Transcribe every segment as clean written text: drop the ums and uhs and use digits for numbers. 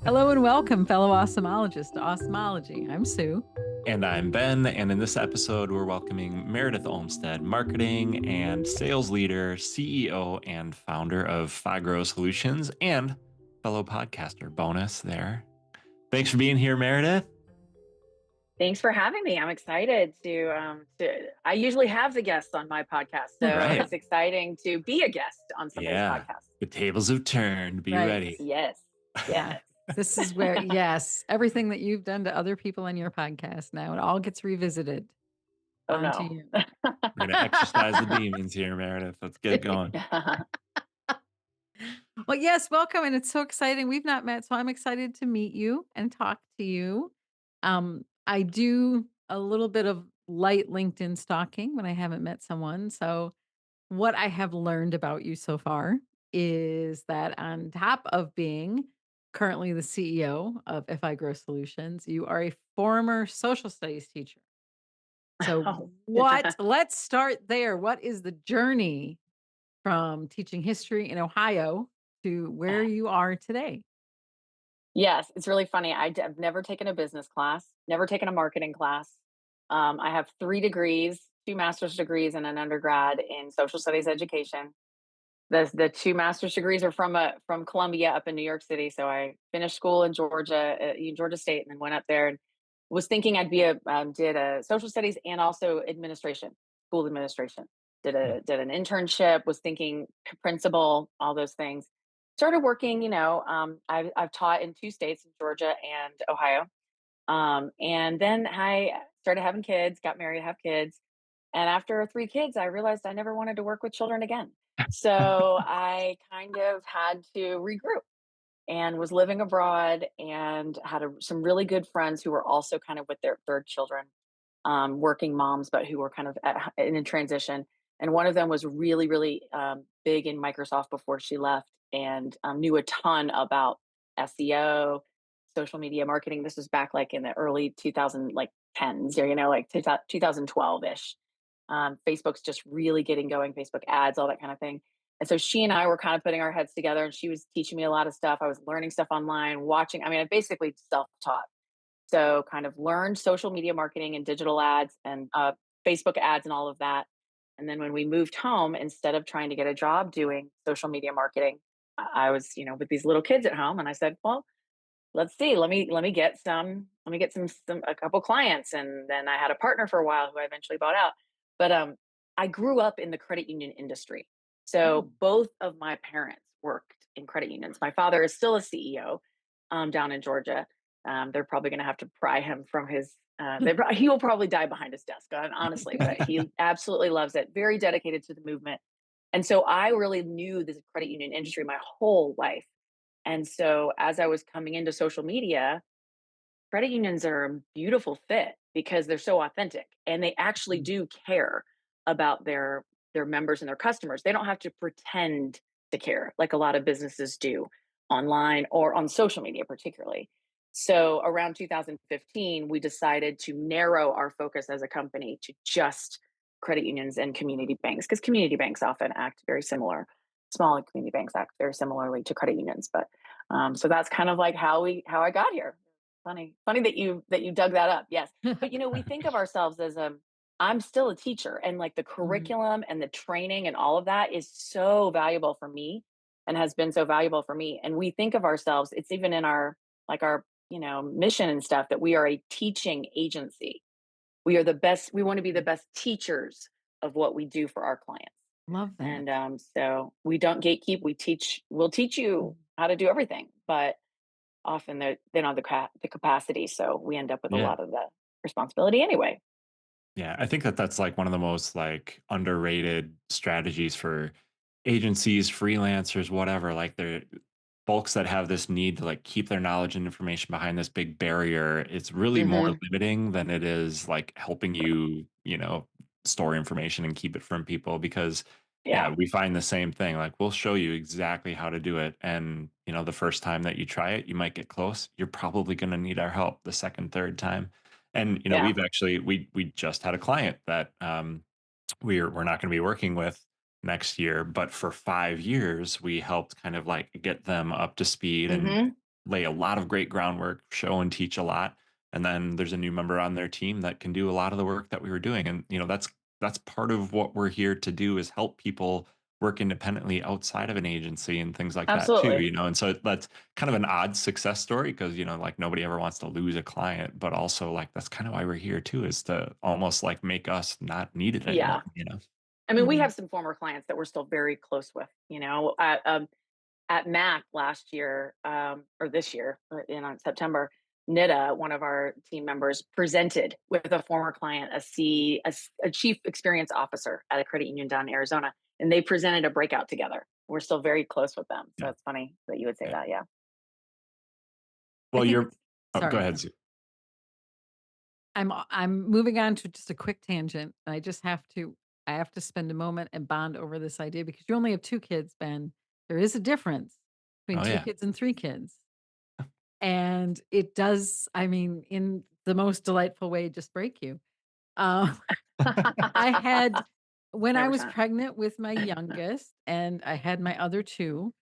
Hello and welcome, fellow awesomeologists, to Awesomology. I'm Sue. And I'm Ben, and in this episode, we're welcoming Meredith Olmstead, marketing and sales leader, CEO, and founder of Fagro Solutions, and fellow podcaster. Bonus there. Thanks for being here, Meredith. Thanks for having me. I'm excited to I usually have the guests on my podcast, All so right. it's exciting to be a guest on somebody's Yeah. podcast. The tables have turned. Be Right. ready. Yes. Yeah. Yes. This is where, yes, everything that you've done to other people on your podcast now, it all gets revisited Oh onto no. you. We're going to exercise the demons here, Meredith. Let's get it going. Well, yes, welcome. And it's so exciting. We've not met, so I'm excited to meet you and talk to you. I do a little bit of light LinkedIn stalking when I haven't met someone. So what I have learned about you so far is that on top of being currently the CEO of FI Growth Solutions, you are a former social studies teacher. So, Oh. let's start there. What is the journey from teaching history in Ohio to where you are today? Yes, it's really funny. I've never taken a business class, never taken a marketing class. I have 3 degrees, 2 master's degrees and an undergrad in social studies education. The 2 master's degrees are from Columbia up in New York City, so I finished school in Georgia, Georgia State, and then went up there and was thinking I'd be did a social studies and also administration, school administration. Did an internship, was thinking principal, all those things. Started working, I've taught in 2 states, in Georgia and Ohio. And then I started having kids, got married, have kids, and after 3 kids, I realized I never wanted to work with children again. So I kind of had to regroup and was living abroad and had some really good friends who were also kind of with their 3rd children, working moms, but who were kind of in a transition. And one of them was really, really big in Microsoft before she left and knew a ton about SEO, social media marketing. This was back like in the early 2000 like tens, or like 2012 ish. Facebook's just really getting going, Facebook ads, all that kind of thing. And so she and I were kind of putting our heads together, and she was teaching me a lot of stuff. I was learning stuff online, watching. I mean, I basically self taught. So kind of learned social media marketing and digital ads and Facebook ads and all of that. And then when we moved home, instead of trying to get a job doing social media marketing, I was, with these little kids at home, and I said, well, let's see, let me get some a couple clients. And then I had a partner for a while who I eventually bought out. But I grew up in the credit union industry. So Mm. both of my parents worked in credit unions. My father is still a CEO down in Georgia. They're probably going to have to pry him from his. He will probably die behind his desk, honestly, but he absolutely loves it. Very dedicated to the movement, and so I really knew the credit union industry my whole life. And so as I was coming into social media, credit unions are a beautiful fit because they're so authentic and they actually Mm. do care about their members and their customers. They don't have to pretend to care like a lot of businesses do online or on social media particularly. So around 2015, we decided to narrow our focus as a company to just credit unions and community banks because community banks often act very similar. Small community banks act very similarly to credit unions, but so that's kind of like how I got here. Funny that you dug that up. Yes. But we think of ourselves as I'm still a teacher, and like the Mhm. curriculum and the training and all of that is so valuable for me and has been so valuable for me. And we think of ourselves, it's even in our mission and stuff, that we are a teaching agency. We are the best, we want to be the best teachers of what we do for our clients. Love that. And so we don't gatekeep, we'll teach you Mhm. how to do everything, but often they don't have the capacity, so we end up with a Yeah. lot of the responsibility anyway. Yeah, I think that that's like one of the most like underrated strategies for agencies, freelancers, whatever. Like they're folks that have this need to like keep their knowledge and information behind this big barrier. It's really more Mhm. limiting than it is like helping you, store information and keep it from people because yeah, Yeah, we find the same thing. Like we'll show you exactly how to do it. And, the first time that you try it, you might get close. You're probably going to need our help the second, third time. And yeah. we've actually we just had a client that we're not going to be working with next year, but for 5 years we helped kind of like get them up to speed and Mhm. lay a lot of great groundwork, show and teach a lot, and then there's a new member on their team that can do a lot of the work that we were doing. And that's part of what we're here to do, is help people work independently outside of an agency and things like that too, Absolutely. and so that's kind of an odd success story, because like nobody ever wants to lose a client, but also like that's kind of why we're here too, is to almost like make us not needed Yeah. anymore. I mean, we Mhm. have some former clients that we're still very close with, at MAC last year, or this year, in September, Nida, one of our team members, presented with a former client, a chief experience officer at a credit union down in Arizona, and they presented a breakout together. We're still very close with them, so Yeah, it's funny that you would say yeah. that. Yeah. I Well, think you're it's oh, go sorry. ahead, Sue. I'm moving on to just a quick tangent. I have to spend a moment and bond over this idea because you only have 2 kids, Ben. There is a difference between Oh 2 yeah. kids and 3 kids. And it does, I mean, in the most delightful way, just break you. Um, I had when I was 100%. pregnant with my youngest and I had my other 2,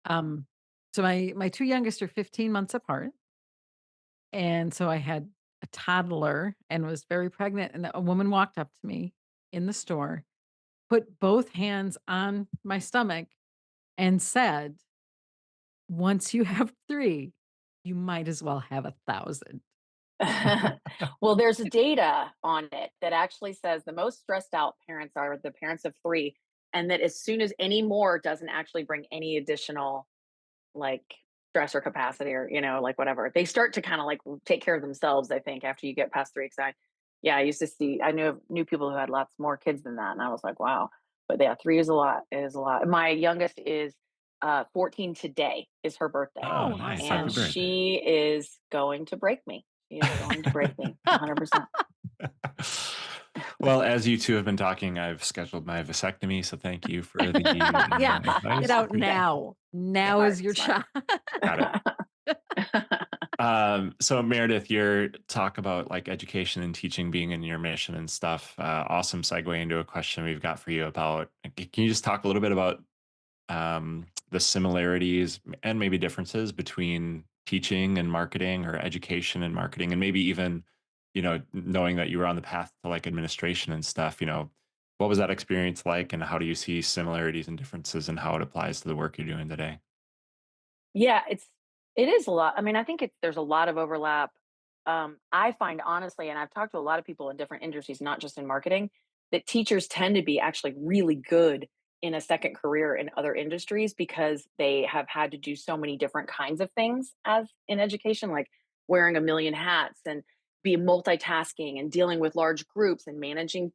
um, so my 2 youngest are 15 months apart. And so I had a toddler and was very pregnant, and a woman walked up to me in the store, put both hands on my stomach, and said, "Once you have 3, you might as well have 1,000." Well, there's data on it that actually says the most stressed out parents are the parents of 3, and that as soon as any more doesn't actually bring any additional, like, stress or capacity or, like, whatever, they start to kinda, like, take care of themselves, I think, after you get past 3, 'cause I used to see I knew people who had lots more kids than that, and I was like, "Wow." But, yeah, 3 is a lot, it is a lot. My youngest is, 14 today is her birthday, Oh, Oh, nice. Happy and awesome. birthday. she is going to break me. She is going to break me 100%. Well, as you two have been talking, I've scheduled my vasectomy, so thank you for the Yeah, get advice. out Okay. now. Now Smart, is your smart. shot. Got it. So Meredith, your talk about like education and teaching being in your mission and stuff. Awesome segue into a question we've got for you about. Can you just talk a little bit about the similarities and maybe differences between teaching and marketing, or education and marketing, and maybe even, knowing that you were on the path to like administration and stuff, what was that experience like, and how do you see similarities and differences and how it applies to the work you're doing today? Yeah, it is a lot. I mean, I think there's a lot of overlap. I find honestly, and I've talked to a lot of people in different industries, not just in marketing, that teachers tend to be actually really good in a second career in other industries because they have had to do so many different kinds of things as in education, like wearing a million hats and be multitasking and dealing with large groups and managing,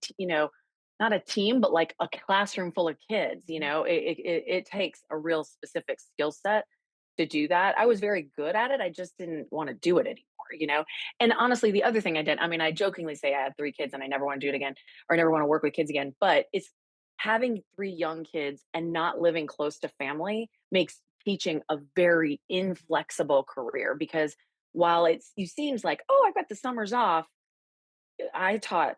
not a team, but like a classroom full of kids. It takes a real specific skill set to do that. I was very good at it. I just didn't want to do it anymore. And honestly, the other thing I did, I mean, I jokingly say I had 3 kids and I never want to do it again or I never want to work with kids again, but it's having 3 young kids and not living close to family makes teaching a very inflexible career because while it seems like, oh, I've got the summers off, I taught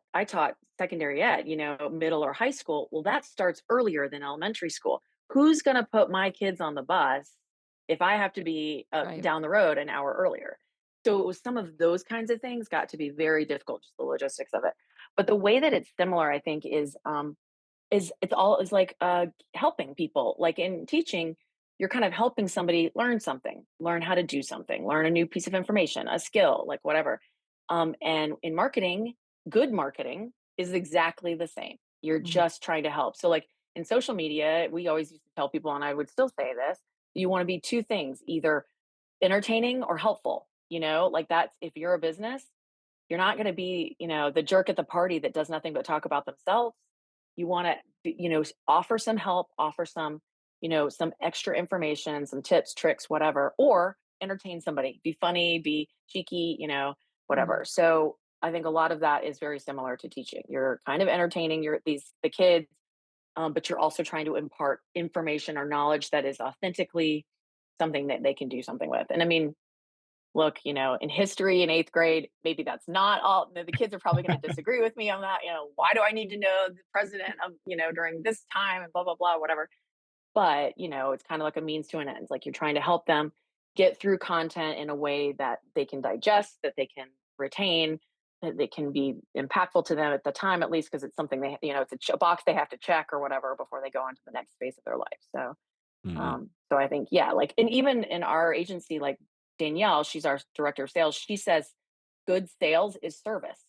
secondary ed, middle or high school. Well, that starts earlier than elementary school. Who's going to put my kids on the bus if I have to be Right. down the road an hour earlier? So it was some of those kinds of things got to be very difficult, just the logistics of it. But the way that it's similar, I think, is it's all is like helping people. Like in teaching, you're kind of helping somebody learn something, learn how to do something, learn a new piece of information, a skill, like whatever. And in marketing, good marketing is exactly the same. You're Mhm. just trying to help. So, like in social media, we always used to tell people, and I would still say this: you want to be 2 things, either entertaining or helpful. Like that's if you're a business, you're not going to be, the jerk at the party that does nothing but talk about themselves. You want to, offer some help, offer some, some extra information, some tips, tricks, whatever, or entertain somebody, be funny, be cheeky, Mhm. whatever. So I think a lot of that is very similar to teaching. You're kind of entertaining the kids, but you're also trying to impart information or knowledge that is authentically something that they can do something with. And I mean, look, in history in 8th grade, maybe that's not all. The kids are probably going to disagree with me on that. Why do I need to know the president of, during this time and blah, blah, blah, whatever. But, it's kind of like a means to an end. Like you're trying to help them. get through content in a way that they can digest, that they can retain, that they can be impactful to them at the time, at least because it's something they, it's a box they have to check or whatever before they go on to the next phase of their life. So, Hmm. so I think, yeah, like, and even in our agency, like Danielle, she's our director of sales. She says, good sales is service.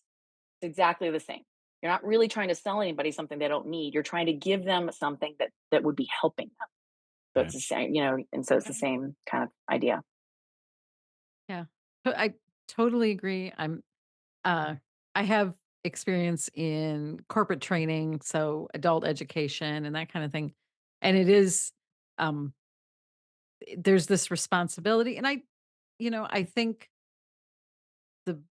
It's exactly the same. You're not really trying to sell anybody something they don't need. You're trying to give them something that would be helping them. So it's Right. the same, and so it's the same kind of idea. Yeah. I totally agree. Uh, I have experience in corporate training, so adult education and that kind of thing. And it is, um, there's this responsibility. And I think the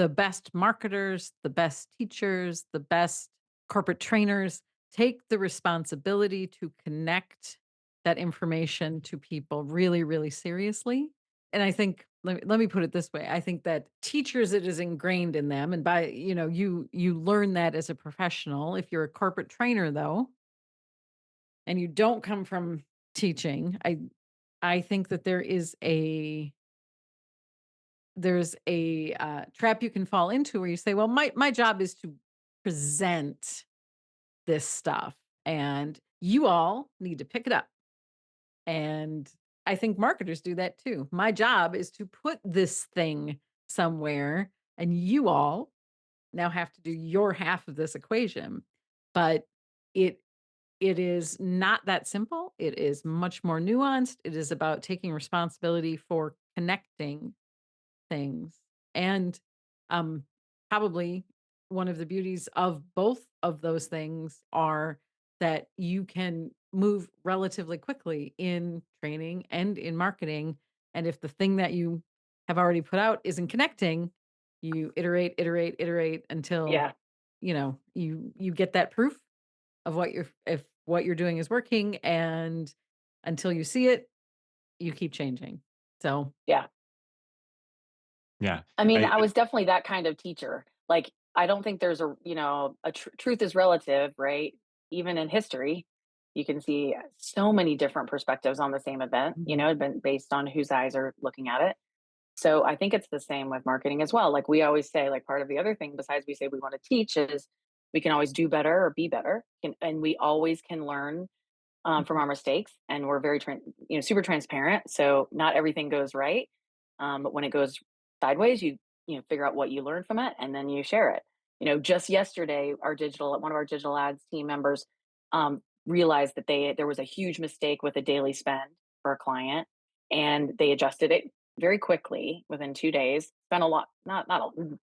best marketers, the best teachers, the best corporate trainers take the responsibility to connect that information to people really, really seriously. And I think let me put it this way. I think that teachers, it is ingrained in them. And you learn that as a professional. If you're a corporate trainer though, and you don't come from teaching, I think that there's a trap you can fall into where you say, "Well, my job is to present this stuff, and you all need to pick it up." And I think marketers do that too. My job is to put this thing somewhere, and you all now have to do your half of this equation. But it it is not that simple. It is much more nuanced. It is about taking responsibility for connecting things. And um probably one of the beauties of both of those things are that you can move relatively quickly in training and in marketing. And if the thing that you have already put out isn't connecting, you iterate, iterate, iterate until Yeah, you get that proof of what you're doing is working, and until you see it, you keep changing. So, yeah. Yeah. I mean, I I was definitely that kind of teacher. Like, I don't think there's truth is relative, right? Even in history, you can see so many different perspectives on the same event, mhm, been based on whose eyes are looking at it. So I think it's the same with marketing as well. Like we always say, like part of the other thing besides we say we want to teach is we can always do better or be better, and we always can learn from mhm. our mistakes, and we're super transparent. So not everything goes right, but when it goes sideways, you figure out what you learned from it, and then you share it. Just yesterday, one of our digital ads team members realized that there was a huge mistake with a daily spend for a client, and they adjusted it very quickly within 2 days. Spent a lot,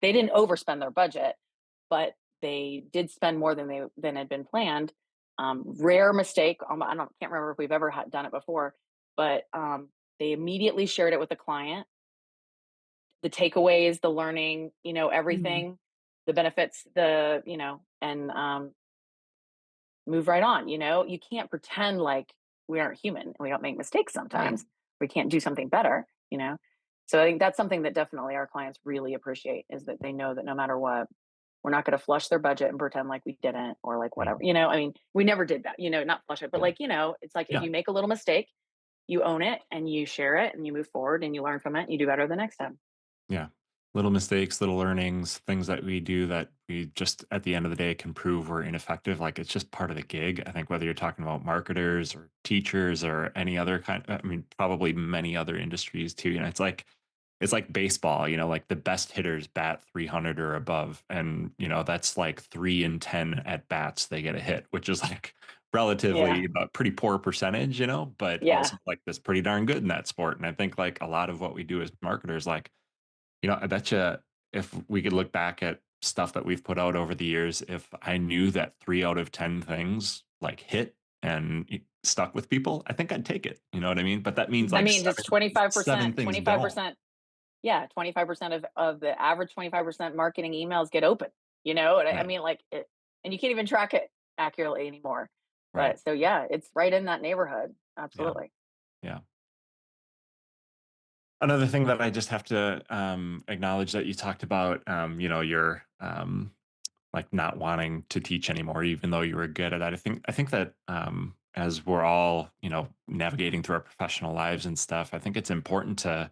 they didn't overspend their budget, but they did spend more than had been planned. Rare mistake. Can't remember if we've ever done it before, but they immediately shared it with the client. The takeaways, the learning, Mm, everything, the benefits, and move right on. You can't pretend like we aren't human and we don't make mistakes right. sometimes. We can't do something better. So I think that's something that definitely our clients really appreciate is that they know that no matter what, we're not going to flush their budget and pretend like we didn't or like whatever. Mhm. I mean, we never did that, not flush it, but Yeah. like, it's like if Yeah. you make a little mistake, you own it and you share it and you move forward and you learn from it and you do better the next time. Yeah. Little mistakes, little learnings, things that we do that we just at the end of the day can prove we're ineffective. Like it's just part of the gig. I think whether you're talking about marketers or teachers or any other kind, I mean, probably many other industries too. It's like baseball, like the best hitters bat 300 or above. And, that's like 3 in 10 at bats, they get a hit, which is like Yeah. relatively a pretty poor percentage, but Yeah. also like that's pretty darn good in that sport. And I think like a lot of what we do as marketers, like, I bet you if we could look back at stuff that we've put out over the years, if I knew that 3 out of 10 things like hit and stuck with people, I think I'd take it. You know what I mean? But that means I like Mhm. mean, just seven 25%, things don't. 25%. Yeah. 25% of the average 25% marketing emails get open, and I Right. mean, like it, and you can't even track it accurately anymore. Right. But so, yeah, it's right in that neighborhood. Yeah. Absolutely. Yeah. Another thing that I just have to acknowledge that you talked about, your like not wanting to teach anymore, even though you were good at that. I think that as we're all, navigating through our professional lives and stuff, I think it's important to,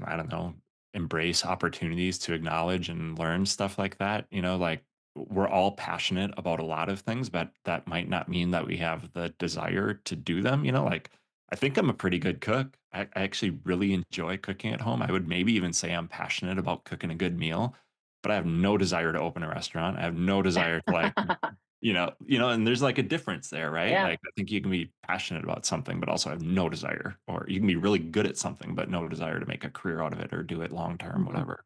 I don't know, embrace opportunities to acknowledge and learn stuff like that. Like we're all passionate about a lot of things, but that might not mean that we have the desire to do them. Like I think I'm a pretty good cook. I actually really enjoy cooking at home. I would maybe even say I'm passionate about cooking a good meal, but I have no desire to open a restaurant. I have no desire to like and there's like a difference there, right? Yeah. Like I think you can be passionate about something, but also have no desire, or you can be really good at something, but no desire to make a career out of it or do it long term, Mhm. whatever.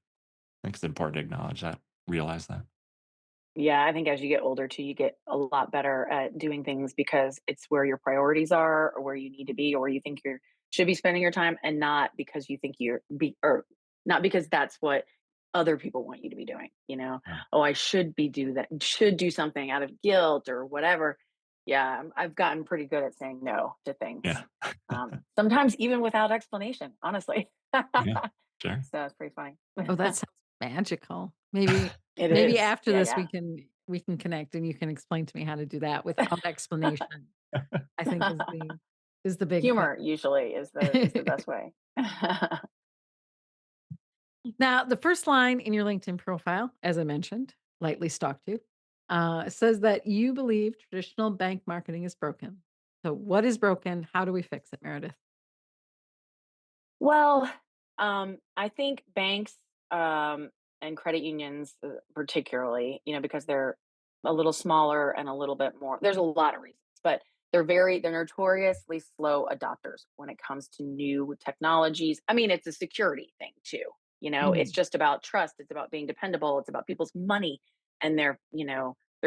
I think it's important to acknowledge that, realize that. Yeah, I think as you get older too, you get a lot better at doing things because it's where your priorities are or where you need to be or where you think you should be spending your time and not because you think you're be or not because that's what other people want you to be doing, you know? Yeah. Oh, I should be do that, should do something out of guilt or whatever. Yeah, I've gotten pretty good at saying no to things. Yeah. Sometimes even without explanation, honestly. Yeah. Sure. So it's pretty funny. Oh, that sounds magical. Maybe It maybe is. after Yeah, this yeah. we can connect and you can explain to me how to do that without explanation, I think is the big Humor usually is the thing. best way. Now, the first line in your LinkedIn profile, as I mentioned, lightly stalked you, says that you believe traditional bank marketing is broken. So, what is broken? How do we fix it, Meredith? Well, I think banks, and credit unions, particularly, because they're a little smaller and a little bit more there's a lot of reasons, but they're notoriously slow adopters when it comes to new technologies. I mean, it's a security thing too, it's Mm, just about trust, it's about being dependable, it's about people's money and their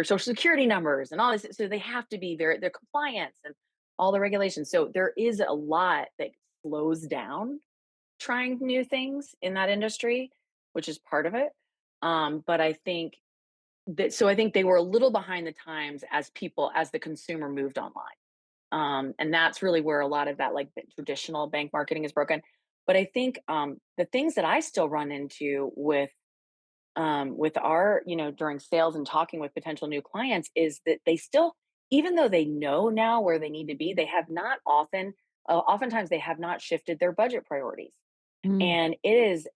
social security numbers and all this, so they have to be their compliance and all the regulations. So there is a lot that slows down trying new things in that industry, which is part of it. But I think they were a little behind the times as the consumer moved online. And that's really where a lot of that, like the traditional bank marketing is broken. But I think the things that I still run into with our, during sales and talking with potential new clients is that they still, even though they know now where they need to be, they have not oftentimes they have not shifted their budget priorities. mm, And it is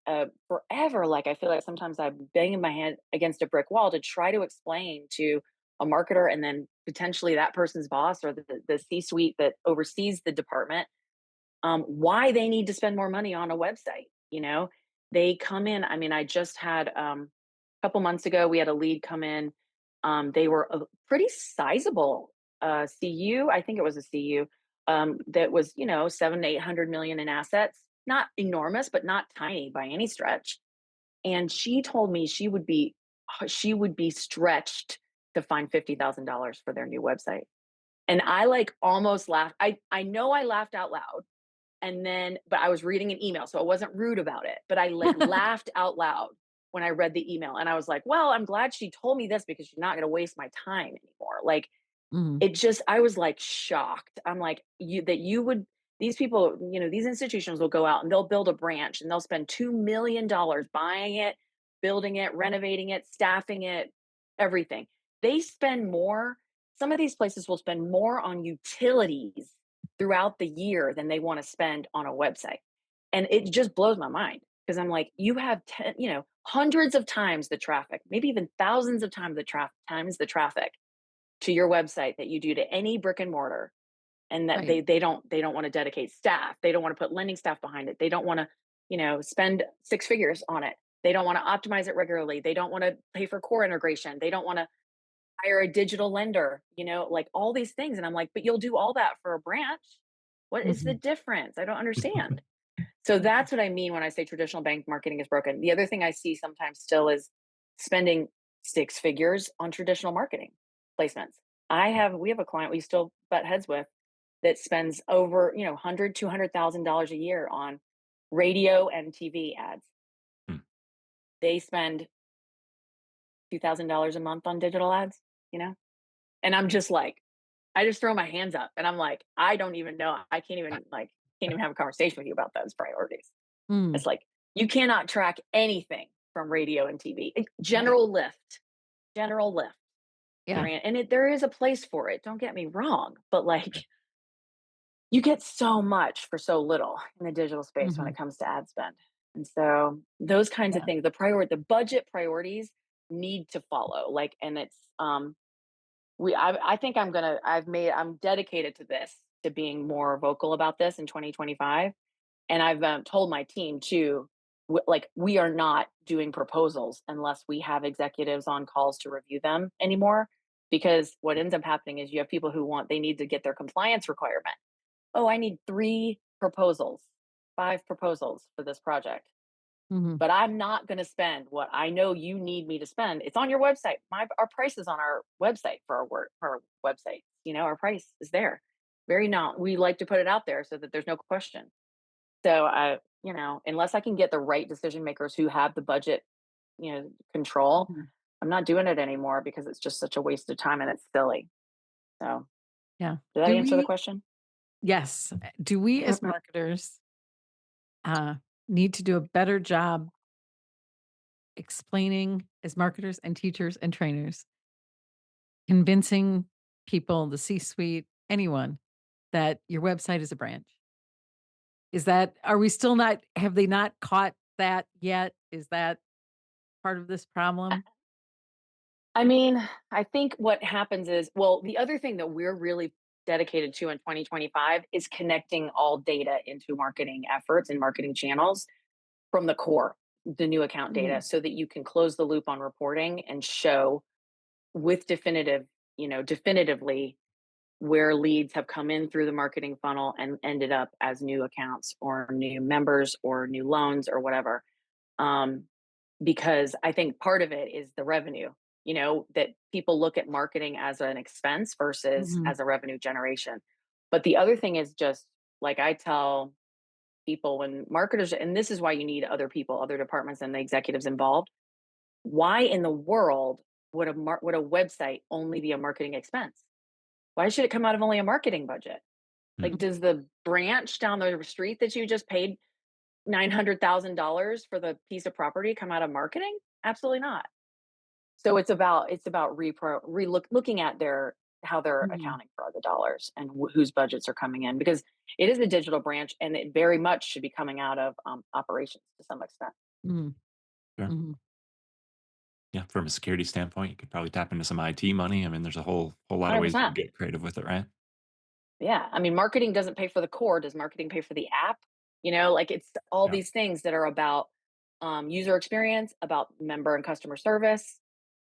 forever. Like I feel like sometimes I'm banging my head against a brick wall to try to explain to a marketer and then potentially that person's boss or the C suite that oversees the department why they need to spend more money on a website. They come in. I mean, I just had a couple months ago, we had a lead come in. They were a pretty sizable CU. I think it was a CU that was, 7 to 800 million in assets. Not enormous, but not tiny by any stretch. And she told me she would be stretched to find $50,000 for their new website. And I like almost laughed. I know I laughed out loud and then but I was reading an email, so I wasn't rude about it, but I, like, laughed out loud when I read the email, and I was like, "Well, I'm glad she told me this because she's not gonna waste my time anymore." Like, mm, it just I was, like, shocked. I'm like, "You would these people, these institutions will go out and they'll build a branch, and they'll spend $2,000,000 buying it, building it, renovating it, staffing it, everything. They spend more some of these places will spend more on utilities throughout the year than they wanna spend on a website. And it just blows my mind because I'm like, you have hundreds of times the traffic, maybe even thousands of times the traffic to your website that you do to any brick and mortar. And that right. they don't want to dedicate staff. They don't want to put lending staff behind it. They don't want to, spend six figures on it. They don't want to optimize it regularly. They don't want to pay for core integration. They don't want to hire a digital lender, like all these things. And I'm like, but you'll do all that for a branch. What is the Mhm. difference? I don't understand. So that's what I mean when I say traditional bank marketing is broken. The other thing I see sometimes still is spending six figures on traditional marketing placements. We have a client we still butt heads with that spends over, 100, $200,000 a year on radio and TV ads. Hmm. They spend $2,000 a month on digital ads, you know? And I'm just like, I just throw my hands up and I'm like, I don't even know. I can't even have a conversation with you about those priorities. Mm, It's like, you cannot track anything from radio and TV. General lift, general lift. Yeah. Yeah. brand, and there is a place for it, don't get me wrong, but, Yeah. like, you get so much for so little in the digital space when Mhm. it comes to ad spend. And so those kinds of Yeah. things, the budget priorities need to follow. Like, and it's I think I'm dedicated to this, to being more vocal about this in 2025. And I've told my team too, like, we are not doing proposals unless we have executives on calls to review them anymore. Because what ends up happening is you have people who they need to get their compliance requirement. Oh, I need 3 proposals, 5 proposals for this project, Mhm. but I'm not gonna spend what I know you need me to spend. It's on your website. Our price is on our website for our website. Our price is there. Very not we like to put it out there so that there's no question. So unless I can get the right decision makers who have the budget, control, Mhm. I'm not doing it anymore because it's just such a waste of time and it's silly. So, Yeah. did that Do answer the we question? Yes. Do we as marketers, uh, need to do a better job explaining as marketers and teachers and trainers, convincing people, the C-suite, anyone, that your website is a branch? Is that Are we still not have they not caught that yet? Is that part of this problem? I mean, I think what happens is, well, the other thing that we're really dedicated to in 2025 is connecting all data into marketing efforts and marketing channels from the core, the new account data, Mhm. so that you can close the loop on reporting and show with definitively where leads have come in through the marketing funnel and ended up as new accounts or new members or new loans or whatever. Um, because I think part of it is the revenue, that people look at marketing as an expense versus Mhm. as a revenue generation. But the other thing is just like I tell people when marketers, and this is why you need other people, other departments, and the executives involved. Why in the world would a website only be a marketing expense? Why should it come out of only a marketing budget? Like, Mhm. does the branch down the street that you just paid $900,000 for the piece of property come out of marketing? Absolutely not. So it's about looking at how they're Mhm. accounting for the dollars and whose budgets are coming in, because it is a digital branch and it very much should be coming out of operations to some extent. Mhm. Sure. Mhm. Yeah. From a security standpoint, you could probably tap into some IT money. I mean, there's a whole lot of ways you 100%. can get creative with it, right? Yeah. I mean, marketing doesn't pay for the core. Does marketing pay for the app? Like, it's all Yeah. these things that are about user experience, about member and customer service.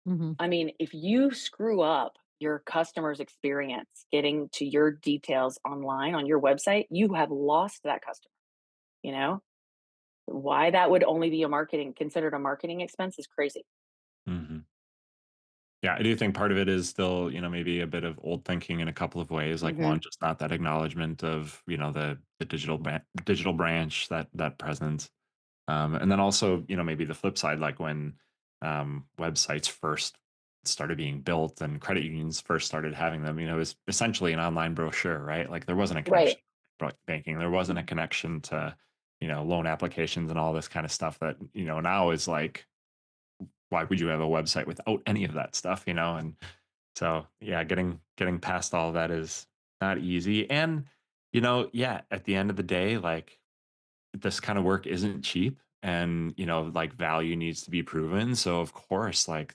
Mhm. I mean, if you screw up your customer's experience getting to your details online on your website, you have lost that customer. You know, why that would only be considered a marketing expense is crazy. Mhm. Yeah, I do think part of it is still, maybe a bit of old thinking in a couple of ways. Like Hmm. one, just not that acknowledgement of, the digital branch, that presence. And then also, maybe the flip side, like when websites first started being built and credit unions first started having them, it was essentially an online brochure, right? Like there wasn't a Right. connection to banking, there wasn't a connection to, loan applications and all this kind of stuff that, now is like, why would you have a website without any of that stuff, And so, yeah, getting past all of that is not easy. And, yeah, at the end of the day, like this kind of work isn't cheap and, like value needs to be proven. So of course, like,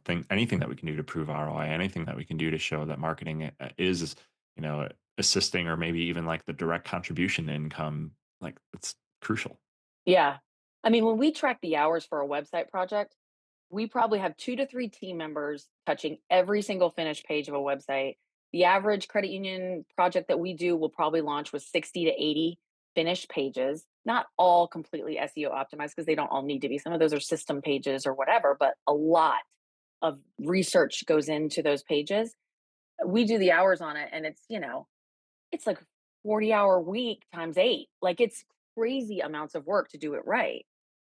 think anything that we can do to prove ROI, anything that we can do to show that marketing is, you know, assisting or maybe even like the direct contribution to income, like it's crucial. Yeah. I mean, when we track the hours for a website project, we probably have 2 to 3 team members touching every single finished page of a website. The average credit union project that we do will probably launch with 60 to 80 finished pages, not all completely SEO optimized because they don't all need to be. Some of those are system pages or whatever, but a lot of research goes into those pages. We do the hours on it and it's like 40-hour week times 8. Like, it's crazy amounts of work to do it right.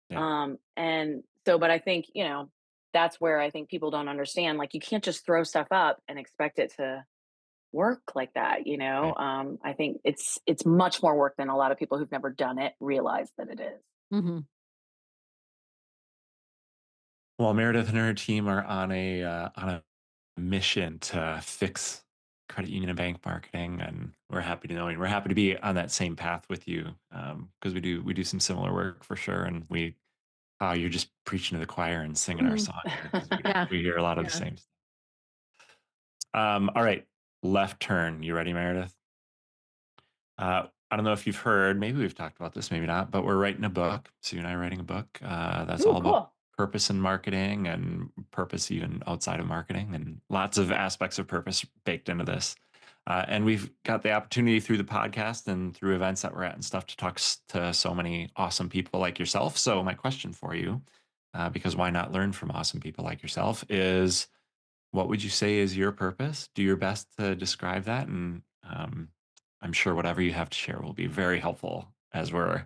Yeah. And so, but I think, that's where I think people don't understand. Like, you can't just throw stuff up and expect it to work like that. Right. I think it's much more work than a lot of people who've never done it realize that it is. Mhm. Well, Meredith and her team are on a mission to fix credit union and bank marketing, and we're happy to know you. We're happy to be on that same path with you because we do some similar work for sure, and you're just preaching to the choir and singing our Mhm. song here because we Yeah. we hear a lot of the Yeah. same. All right, left turn. You ready, Meredith? I don't know if you've heard, maybe we've talked about this, maybe not, but we're writing a book. Sue and I are writing a book that's Ooh, all about cool. purpose in marketing and purpose even outside of marketing, and lots of aspects of purpose baked into this. And we've got the opportunity through the podcast and through events that we're at and stuff to talk to so many awesome people like yourself. So, my question for you, because why not learn from awesome people like yourself, is what would you say is your purpose? Do your best to describe that. And I'm sure whatever you have to share will be very helpful as we're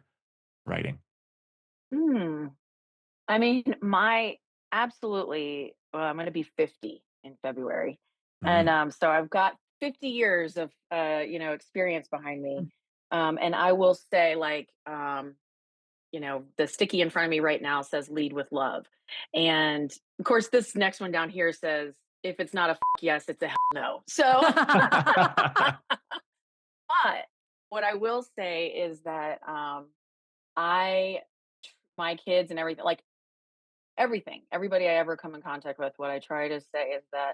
writing. Hmm. I mean, my absolutely. Well, I'm going to be 50 in February, and Mm. so I've got 50 years of experience behind me. And I will say, like, the sticky in front of me right now says "Lead with love," and of course, this next one down here says, "If it's not a yes, it's a hell no." So, but what I will say is that I, my kids and everything, like everything, everybody I ever come in contact with, what I try to say is that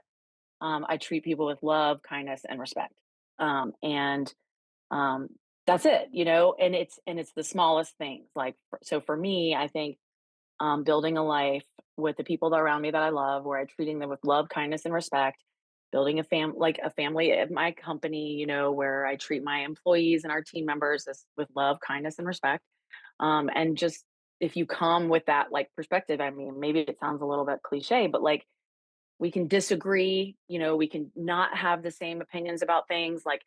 I treat people with love, kindness, and respect. And that's it, and it's the smallest things. Like, so for me, I think building a life with the people that are around me that I love, where I'm treating them with love, kindness, and respect. Building like a family at my company, where I treat my employees and our team members with love, kindness, and respect. And just if you come with that like perspective, I mean, maybe it sounds a little bit cliche, but like we can disagree, we can not have the same opinions about things. Like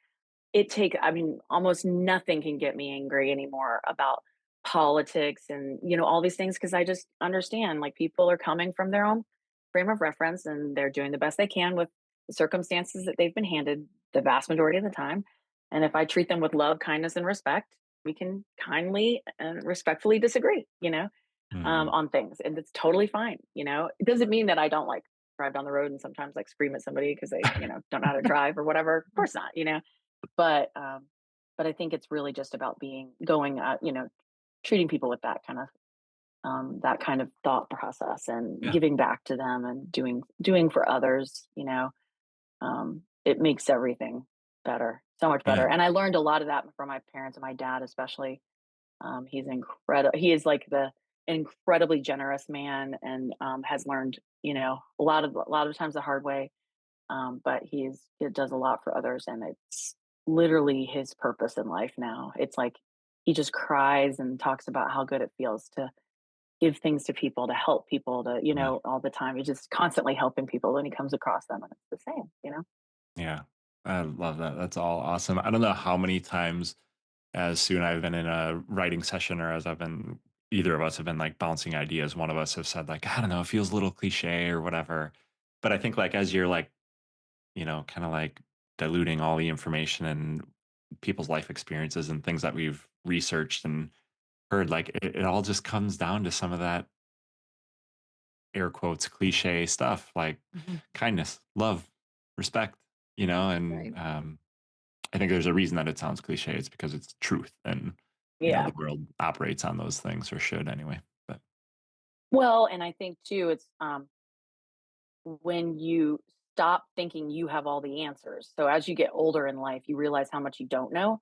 I mean, almost nothing can get me angry anymore about politics and, all these things because I just understand like people are coming from their own frame of reference and they're doing the best they can with the circumstances that they've been handed the vast majority of the time. And if I treat them with love, kindness, and respect, we can kindly and respectfully disagree, Mm. on things. And it's totally fine. It doesn't mean that I don't like drive down the road and sometimes like scream at somebody because they, don't know how to drive or whatever. Of course not. But, but I think it's really just about going, treating people with that kind of thought process and Yeah. giving back to them and doing for others. It makes everything better, so much Yeah. better. And I learned a lot of that from my parents and my dad, especially. He's incredible. He is like the incredibly generous man, and has learned, a lot of times the hard way, but it does a lot for others, and it's literally his purpose in life now. It's like he just cries and talks about how good it feels to give things to people, to help people, to Yeah. all the time. He's just constantly helping people when he comes across them, and it's the same. Yeah. I love that. That's all awesome. I don't know how many times as Sue and I have been in a writing session, or as either of us have been like bouncing ideas. One of us have said like, I don't know, it feels a little cliche or whatever. But I think like as you're like, kind of like diluting all the information and people's life experiences and things that we've researched and heard, like it all just comes down to some of that air quotes cliche stuff like Mhm. kindness, love, respect, and Right. I think there's a reason that it sounds cliche. It's because it's truth, and Yeah. the world operates on those things, or should anyway. But Well, and I think too, it's when you stop thinking you have all the answers. So as you get older in life, you realize how much you don't know.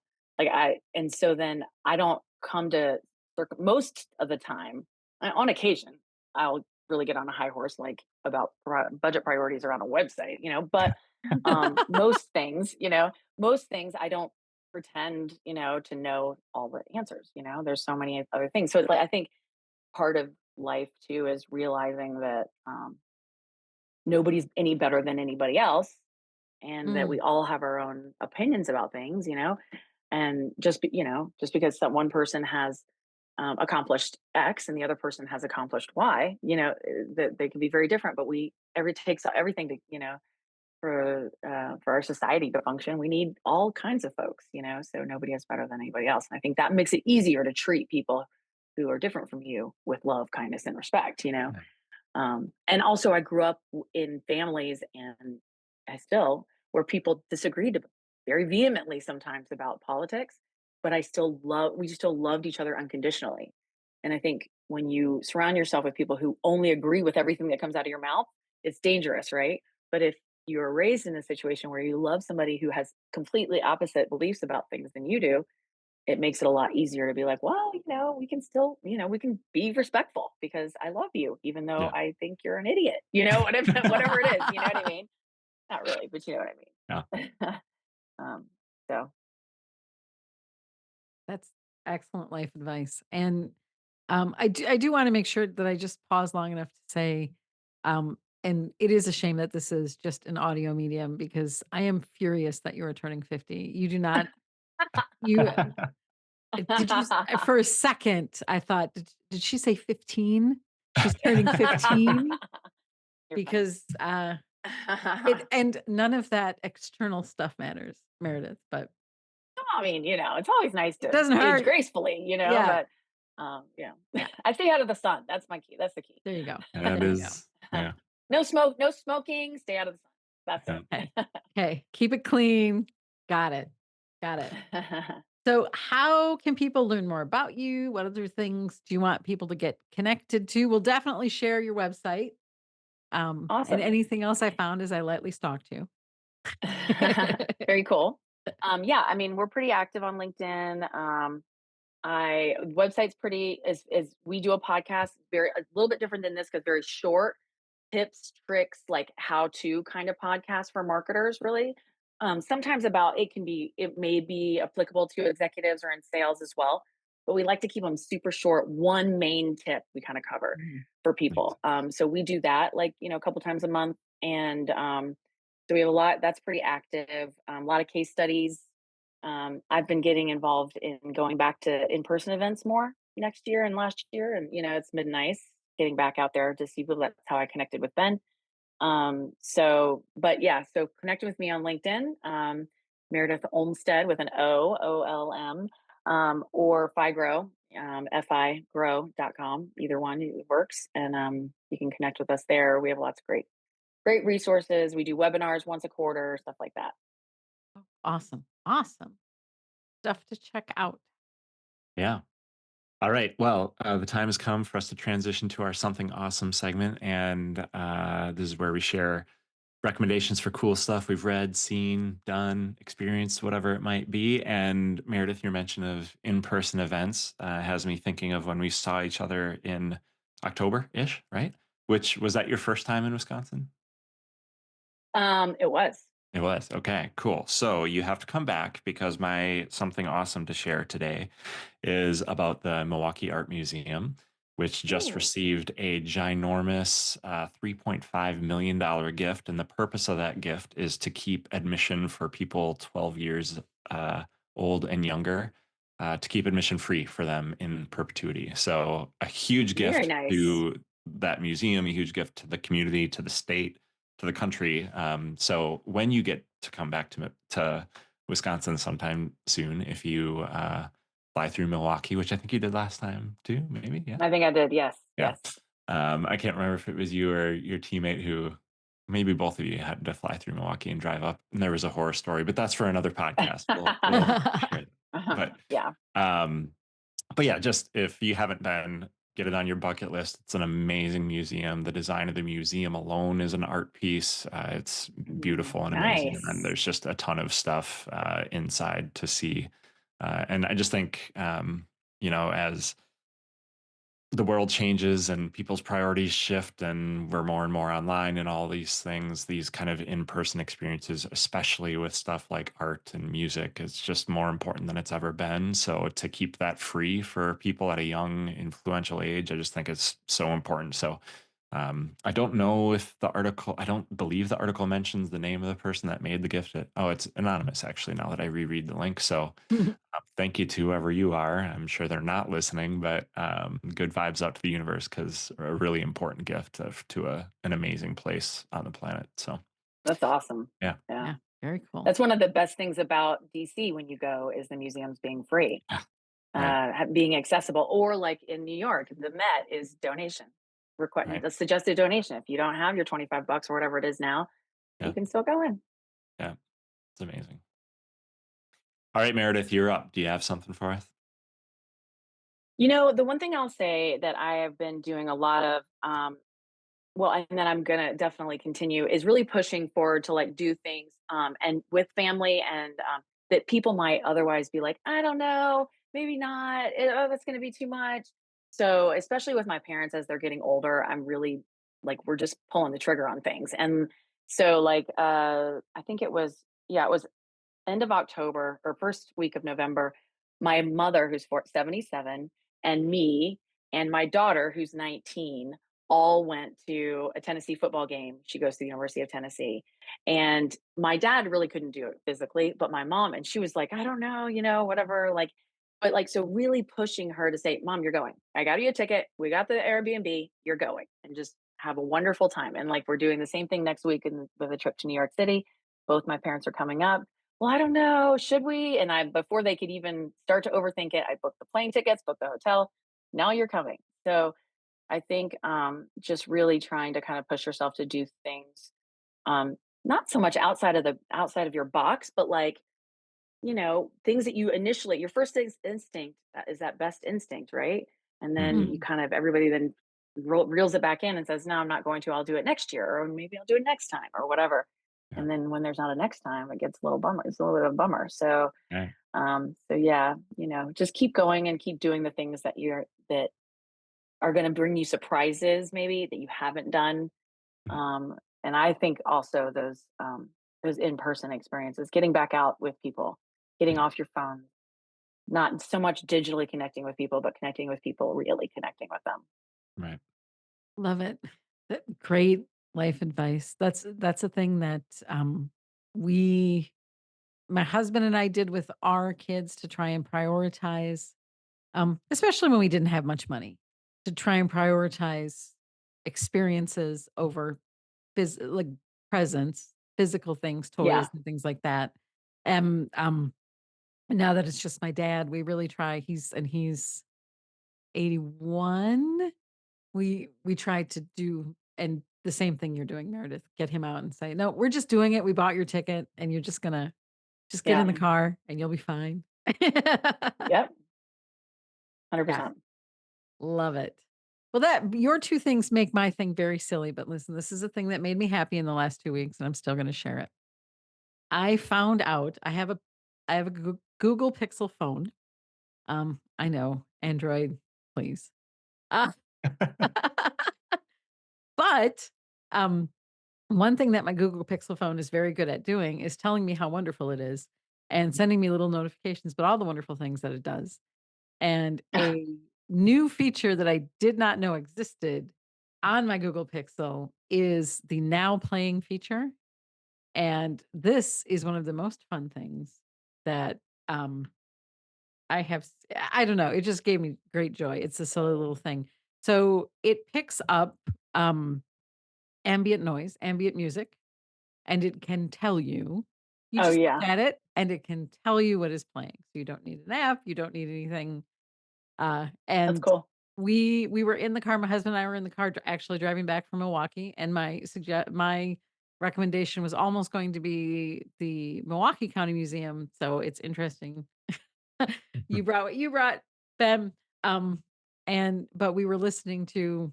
And so then I don't come to most of the time, on occasion, I'll really get on a high horse, like about budget priorities are on a website, but most things I don't pretend, to know all the answers. There's so many other things. So it's like, I think part of life too is realizing that, nobody's any better than anybody else, and that Mm. we all have our own opinions about things, and just because that one person has accomplished X and the other person has accomplished Y, that they can be very different, but takes everything to, for our society to function. We need all kinds of folks, so nobody is better than anybody else. And I think that makes it easier to treat people who are different from you with love, kindness, and respect. And also I grew up in families and I still, where people disagreed very vehemently sometimes about politics, but we still loved each other unconditionally. And I think when you surround yourself with people who only agree with everything that comes out of your mouth, it's dangerous, right? But if you're raised in a situation where you love somebody who has completely opposite beliefs about things than you do, it makes it a lot easier to be like, well, we can still, we can be respectful because I love you, even though Yeah. I think you're an idiot, whatever it is, you know what I mean? Not really, but you know what Yeah. I mean. um, so That's excellent life advice. And I do want to make sure that I just pause long enough to say, and it is a shame that this is just an audio medium because I am furious that you are turning 50. You do not you did you for a second I thought did she say 15? She's turning 15 you're funny. because it and none of that external stuff matters, Meredith, but I mean, it's always nice it to doesn't age hurt. gracefully, Yeah. but yeah, Yeah. I stay out of the sun. That's my key. That's the key. There you go. That There you go. is, yeah. No smoke, no smoking. Stay out of the sun. Yeah. Okay. Okay. Keep it clean. Got it. Got it. That's it. So, how can people learn more about you? What other things do you want people to get connected to? We'll definitely share your website. And Awesome. anything else I found as I lightly stalked you. Very cool. Yeah, I mean, we're pretty active on LinkedIn. I website's pretty is we do a podcast, very a little bit different than this because very short tips, tricks, like how to kind of podcast for marketers, really. Sometimes it may be applicable to executives or in sales as well, but we like to keep them super short. One main tip we kind of cover Mhm. for Nice. people. So we do that like, a couple times a month. And so we have a lot that's pretty active, a lot of case studies. I've been getting involved in going back to in-person events more next year and last year. And, it's been nice getting back out there to see people. That's how I connected with Ben. But yeah, so connect with me on LinkedIn, Meredith Olmstead with an OLM, or FIGROW, FIGROW.com. Either one it works. And you can connect with us there. We have lots of great resources. We do webinars once a quarter, stuff like that. Awesome. Awesome. Stuff to check out. Yeah. All right. Well, the time has come for us to transition to our something awesome segment. And this is where we share recommendations for cool stuff we've read, seen, done, experienced, whatever it might be. And Meredith, your mention of in person events has me thinking of when we saw each other in October ish, right? Which was that your first time in Wisconsin? It was. It was. Okay, cool. So you have to come back because my something awesome to share today is about the Milwaukee Art Museum, which just Ooh, received a ginormous $3.5 million gift. And the purpose of that gift is to keep admission for people 12 years old and younger, to keep admission free for them in perpetuity. So a huge very gift nice. to that museum, a huge gift to the community, to the state, to the country. So when you get to come back to Wisconsin sometime soon, if you fly through Milwaukee, which I think you did last time too, maybe. Yeah. I think I did. Yes. Yeah. Yes. I can't remember if it was you or your teammate who maybe both of you had to fly through Milwaukee and drive up. And there was a horror story, but that's for another podcast. We'll share it. But Yeah. um, but yeah, just if you haven't been, get it on your bucket list. It's an amazing museum. The design of the museum alone is an art piece. It's beautiful and amazing, and Nice. there's just a ton of stuff inside to see. And I just think, as the world changes and people's priorities shift and we're more and more online and all these things, these kind of in-person experiences, especially with stuff like art and music, it's just more important than it's ever been. So to keep that free for people at a young influential age, I just think it's so important. So I don't know if I don't believe the article mentions the name of the person that made the gift. It's anonymous actually, now that I reread the link. So thank you to whoever you are. I'm sure they're not listening, but good vibes out to the universe because a really important gift to an amazing place on the planet. So That's awesome. yeah, Yeah. Yeah. Very cool. That's one of the best things about DC when you go is the museums being free, yeah, right, being accessible, or like in New York, the Met is donation, right, the suggested donation. If you don't have your $25 or whatever it is now, you Yeah. can still go in. Yeah. It's amazing. All right, Meredith, you're up. Do you have something for us? The one thing I'll say that I have been doing a lot of, well, and then I'm gonna definitely continue is really pushing forward to like do things and with family and that people might otherwise be like, I don't know, maybe not. Oh, that's gonna be too much. So especially with my parents as they're getting older, I'm really like we're just pulling the trigger on things. And so like I think it was yeah, it was end of October or first week of November, my mother, who's 77, and me and my daughter, who's 19, all went to a Tennessee football game. She goes to the University of Tennessee. And my dad really couldn't do it physically, but my mom, and she was like, I don't know, whatever. But like, so really pushing her to say, Mom, you're going. I got you a ticket. We got the Airbnb. You're going. And just have a wonderful time. And like, we're doing the same thing next week with a trip to New York City. Both my parents are coming up. Well, I don't know, should we? And I before they could even start to overthink it, I booked the plane tickets, booked the hotel. Now you're coming. So I think just really trying to kind of push yourself to do things, not so much outside of your box, but like things that you initially your first instinct is that best instinct, right? And then Hmm. you Mhm. kind of everybody then reels it back in and says, no, I'm not going to, I'll do it next year, or maybe I'll do it next time, or whatever. Yeah. And then when there's not a next time, it gets a little bummer. It's a little bit of a bummer. So Right. so yeah, just keep going and keep doing the things that are going to bring you surprises maybe that you haven't done. Mhm. And I think also those in-person experiences, getting back out with people, getting Mhm. off your phone, not so much digitally connecting with people, but connecting with people, really connecting with them. Right. Love it. Great life advice. That's a thing that, we my husband and I did with our kids to try and prioritize, especially when we didn't have much money, to try and prioritize experiences over like presents, physical things, toys, Yeah. and things like that. And now that it's just my dad, we really try. He's 81. We tried to do and the same thing you're doing, Meredith, get him out and say, "No, we're just doing it. We bought your ticket and you're just gonna just get in Yeah. the car and you'll be fine." Yep. Yeah, 100%. love it. Well, that your 2 things make my thing very silly, but listen, this is a thing that made me happy in the last 2 weeks, and I'm still gonna share it. I found out I have a Google Pixel phone. I know, Android, please. Ah, but, um one thing that my Google Pixel phone is very good at doing is telling me how wonderful it is and sending me little notifications, but all the wonderful things that it does. And a new feature that I did not know existed on my Google Pixel is the now playing feature. And this is one of the most fun things that um, I don't know. It just gave me great joy. It's a silly little thing. So it picks up ambient noise, ambient music, and it can tell you. You Oh just yeah. look at it and it can tell you what is playing. So you don't need an app, you don't need anything. That's And cool. we were in the car, my husband and I were in the car actually driving back from Milwaukee, and my recommendation was almost going to be the Milwaukee County Museum. So it's interesting. You brought what you brought, Ben. Um, and but we were listening to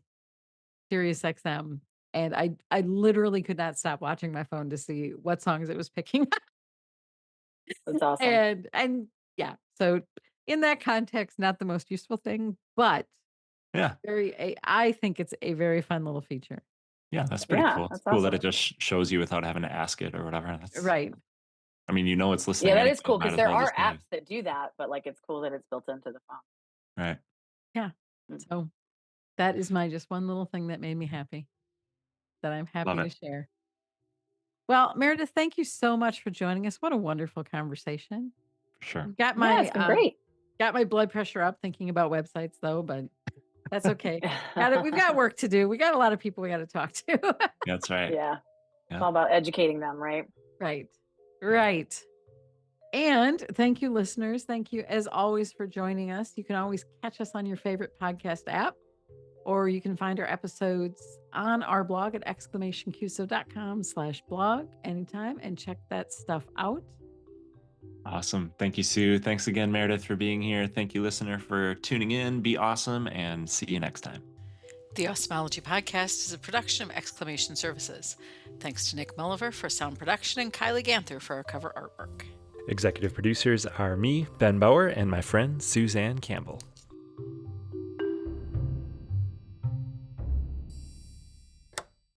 Sirius XM, and I literally could not stop watching my phone to see what songs it was picking. That's awesome. And yeah, so in that context, not the most useful thing, but Yeah. I think it's a very fun little feature. Yeah. That's pretty Yeah, cool. It's that's cool that awesome. it just shows you without having to ask it or whatever. Right. I mean, it's Yeah, listening that is anyways. cool Might because as there well are just apps that do that, but like it's cool that it's built into the phone. right. Yeah. Mm. So that is my just one little thing that made me happy that I'm Love happy it. to share. Well, Meredith, thank you so much for joining us. What a wonderful conversation. For sure. Yeah, it's been great. Got my blood pressure up thinking about websites though, but that's okay. Got it. We've got work to do. We got a lot of people we got to talk to. That's right. Yeah, it's Yeah. all about educating them, right? Right. Right. And thank you, listeners. Thank you, as always, for joining us. You can always catch us on your favorite podcast app or you can find our episodes on our blog at exclamationqso.com/blog anytime and check that stuff out. Awesome. Thank you, Sue. Thanks again, Meredith, for being here. Thank you, listener, for tuning in. Be awesome, and see you next time. The Awesomeology Podcast is a production of Exclamation Services. Thanks to Nick Mulliver for sound production and Kylie Ganther for our cover artwork. Executive producers are me, Ben Bauer, and my friend Suzanne Campbell.